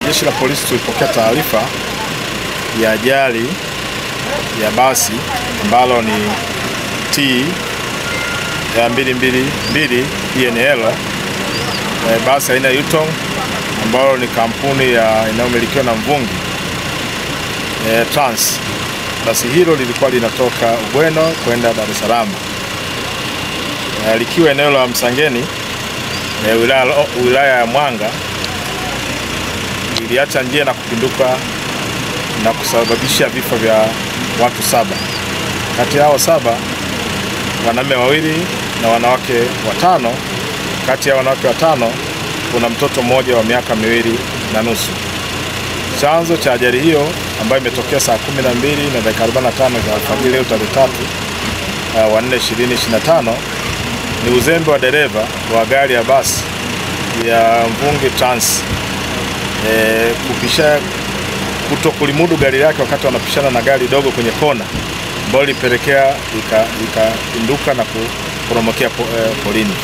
Jeshi la polisi tulipokea taarifa ya ajali ya basi ambalo ni T ya 222 ENL, basi aina ya Yutong ambalo ni kampuni inayomilikiwa na Mvungi Trans. Basi hilo lilikuwa linatoka Ugweno kwenda Dar es Salaam, likiwa eneo la Msangeni, wilaya ya Mwanga. Iliacha njia na kupinduka na kusababisha vifo vya watu 7. Kati yao 7 wanaume 2 na wanawake 5. Kati ya wanawake 5 kuna mtoto mmoja wa miaka 2.5. Chanzo cha ajali hiyo ambayo imetokea saa 12:45 za alfajiri leo tarehe 3/4/2025 ni uzembe wa dereva wa gari ya basi ya Mvungi Trans kutokulimudu gari lake wakati wanapishana na gari dogo kwenye kona, ambayo ilipelekea ikapinduka na kuporomokea polini,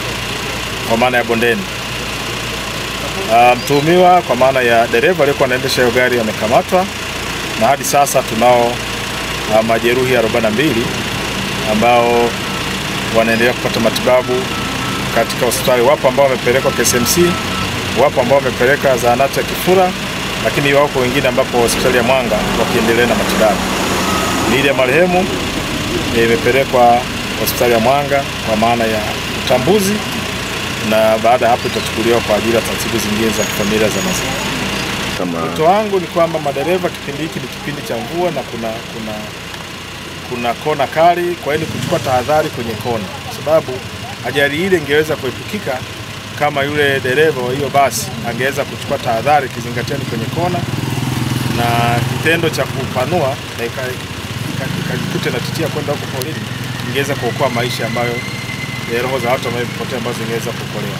kwa maana ya bondeni. Mtuhumiwa kwa maana ya dereva aliyekuwa anaendesha hiyo gari amekamatwa, na hadi sasa tunao majeruhi 42 ambao wanaendelea kupata matibabu katika hospitali. Wapo ambao wamepelekwa KSMC, wapo ambao wamepeleka zahanati ya Kifura, lakini wako wengine ambapo hospitali ya Mwanga wakiendelea na matibabu. Miili ya marehemu imepelekwa hospitali ya Mwanga kwa maana ya utambuzi, na baada hapo itachukuliwa kwa ajili ya taratibu zingine za kifamilia za maziko. Wito wangu ni kwamba madereva, kipindi hiki ni kipindi cha mvua na kuna kona kali, kwa hiyo kuchukua tahadhari kwenye kona, kwa sababu ajali ile ingeweza kuepukika kama yule dereva wa hiyo basi angeweza kuchukua tahadhari, kizingatia ni kwenye kona, na kitendo cha kupanua na ikajikuta na titia kwenda huko polini ingeweza kuokoa maisha ambayo roho za watu wamepotea ambazo zingeweza kuokolewa.